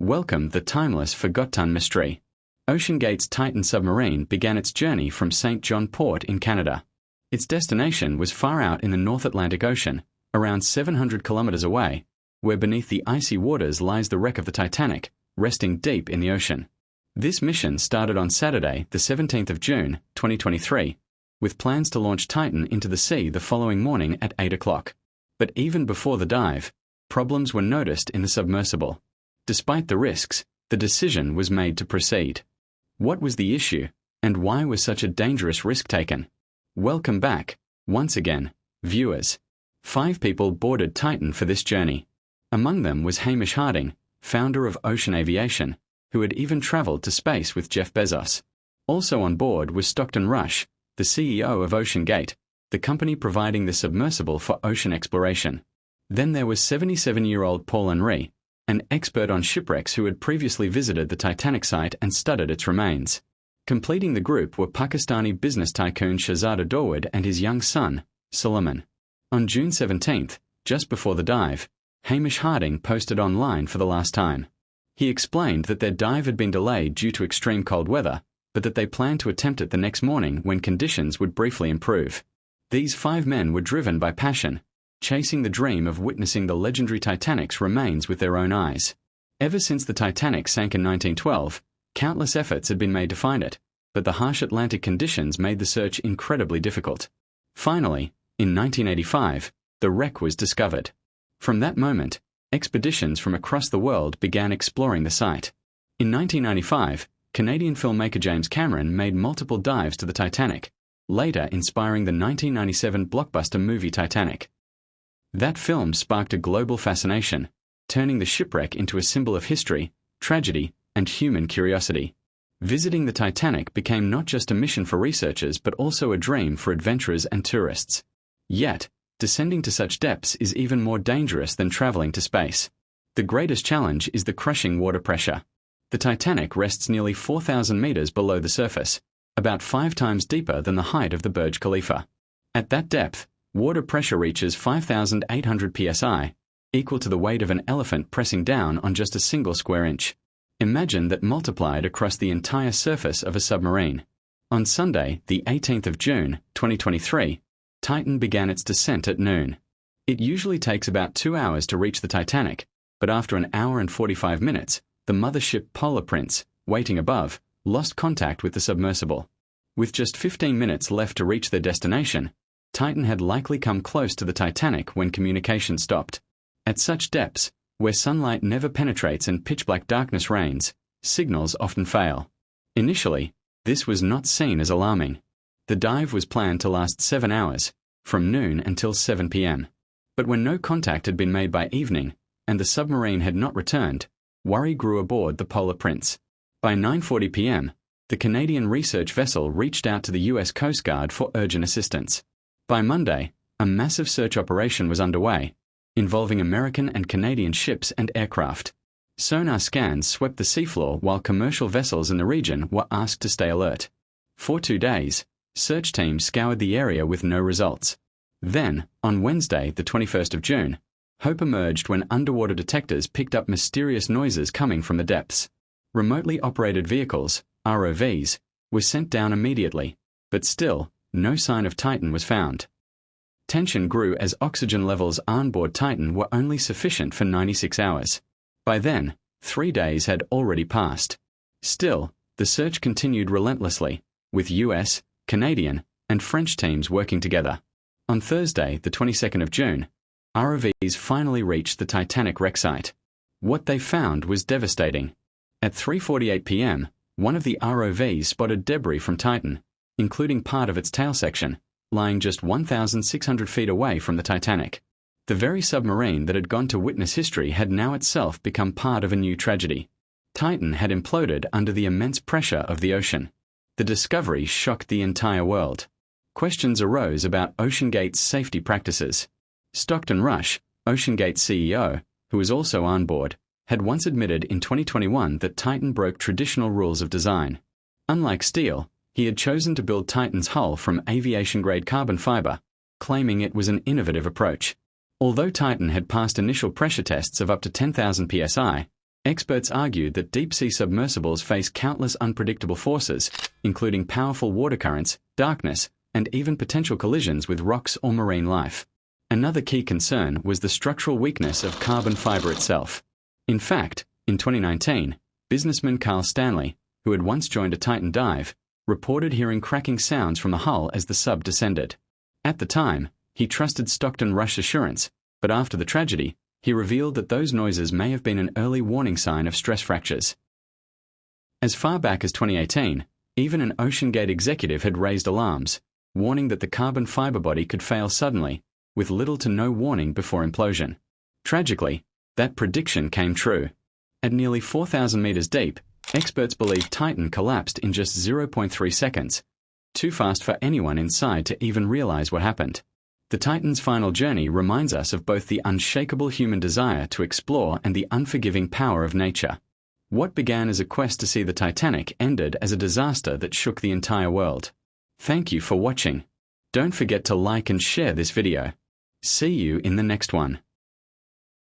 Welcome the timeless forgotten mystery. OceanGate's Titan submarine began its journey from St. John Port in Canada. Its destination was far out in the North Atlantic Ocean, around 700 kilometers away, where beneath the icy waters lies the wreck of the Titanic, resting deep in the ocean. This mission started on Saturday, the 17th of June, 2023, with plans to launch Titan into the sea the following morning at 8 o'clock. But even before the dive, problems were noticed in the submersible. Despite the risks, the decision was made to proceed. What was the issue, and why was such a dangerous risk taken? Welcome back, once again, viewers. 5 people boarded Titan for this journey. Among them was Hamish Harding, founder of Ocean Aviation, who had even traveled to space with Jeff Bezos. Also on board was Stockton Rush, the CEO of OceanGate, the company providing the submersible for ocean exploration. Then there was 77-year-old Paul Henry, an expert on shipwrecks who had previously visited the Titanic site and studied its remains. Completing the group were Pakistani business tycoon Shahzada Dawood and his young son, Suleiman. On June 17th, just before the dive, Hamish Harding posted online for the last time. He explained that their dive had been delayed due to extreme cold weather, but that they planned to attempt it the next morning when conditions would briefly improve. These 5 men were driven by passion, chasing the dream of witnessing the legendary Titanic's remains with their own eyes. Ever since the Titanic sank in 1912, countless efforts had been made to find it, but the harsh Atlantic conditions made the search incredibly difficult. Finally, in 1985, the wreck was discovered. From that moment, expeditions from across the world began exploring the site. In 1995, Canadian filmmaker James Cameron made multiple dives to the Titanic, later inspiring the 1997 blockbuster movie Titanic. That film sparked a global fascination, turning the shipwreck into a symbol of history, tragedy, and human curiosity. Visiting the Titanic became not just a mission for researchers but also a dream for adventurers and tourists. Yet, descending to such depths is even more dangerous than traveling to space. The greatest challenge is the crushing water pressure. The Titanic rests nearly 4,000 meters below the surface, about 5 times deeper than the height of the Burj Khalifa. At that depth, water pressure reaches 5,800 psi, equal to the weight of an elephant pressing down on just a single square inch. Imagine that multiplied across the entire surface of a submarine. On Sunday, the 18th of June, 2023, Titan began its descent at noon. It usually takes about 2 hours to reach the Titanic, but after an hour and 45 minutes, the mothership Polar Prince, waiting above, lost contact with the submersible. With just 15 minutes left to reach their destination, Titan had likely come close to the Titanic when communication stopped. At such depths, where sunlight never penetrates and pitch-black darkness reigns, signals often fail. Initially, this was not seen as alarming. The dive was planned to last 7 hours, from noon until 7 p.m. But when no contact had been made by evening, and the submarine had not returned, worry grew aboard the Polar Prince. By 9:40 p.m., the Canadian research vessel reached out to the U.S. Coast Guard for urgent assistance. By Monday, a massive search operation was underway, involving American and Canadian ships and aircraft. Sonar scans swept the seafloor while commercial vessels in the region were asked to stay alert. For 2 days, search teams scoured the area with no results. Then, on Wednesday, the 21st of June, hope emerged when underwater detectors picked up mysterious noises coming from the depths. Remotely operated vehicles, ROVs, were sent down immediately, but still, no sign of Titan was found. Tension grew as oxygen levels on board Titan were only sufficient for 96 hours. By then, 3 days had already passed. Still, the search continued relentlessly, with US, Canadian, and French teams working together. On Thursday, the 22nd of June, ROVs finally reached the Titanic wreck site. What they found was devastating. At 3:48 p.m., one of the ROVs spotted debris from Titan, including part of its tail section, lying just 1,600 feet away from the Titanic. The very submarine that had gone to witness history had now itself become part of a new tragedy. Titan had imploded under the immense pressure of the ocean. The discovery shocked the entire world. Questions arose about OceanGate's safety practices. Stockton Rush, OceanGate's CEO, who was also on board, had once admitted in 2021 that Titan broke traditional rules of design. Unlike steel, he had chosen to build Titan's hull from aviation-grade carbon fiber, claiming it was an innovative approach. Although Titan had passed initial pressure tests of up to 10,000 psi, Experts argued that deep-sea submersibles face countless unpredictable forces, including powerful water currents, darkness, and even potential collisions with rocks or marine life. Another key concern was the structural weakness of carbon fiber itself. In fact, in 2019, businessman Carl Stanley, who had once joined a Titan dive, reported hearing cracking sounds from the hull as the sub descended. At the time, he trusted Stockton Rush's assurance, but after the tragedy, he revealed that those noises may have been an early warning sign of stress fractures. As far back as 2018, even an OceanGate executive had raised alarms, warning that the carbon fiber body could fail suddenly, with little to no warning before implosion. Tragically, that prediction came true. At nearly 4,000 meters deep, experts believe Titan collapsed in just 0.3 seconds, too fast for anyone inside to even realize what happened. The Titan's final journey reminds us of both the unshakable human desire to explore and the unforgiving power of nature. What began as a quest to see the Titanic ended as a disaster that shook the entire world. Thank you for watching. Don't forget to like and share this video. See you in the next one.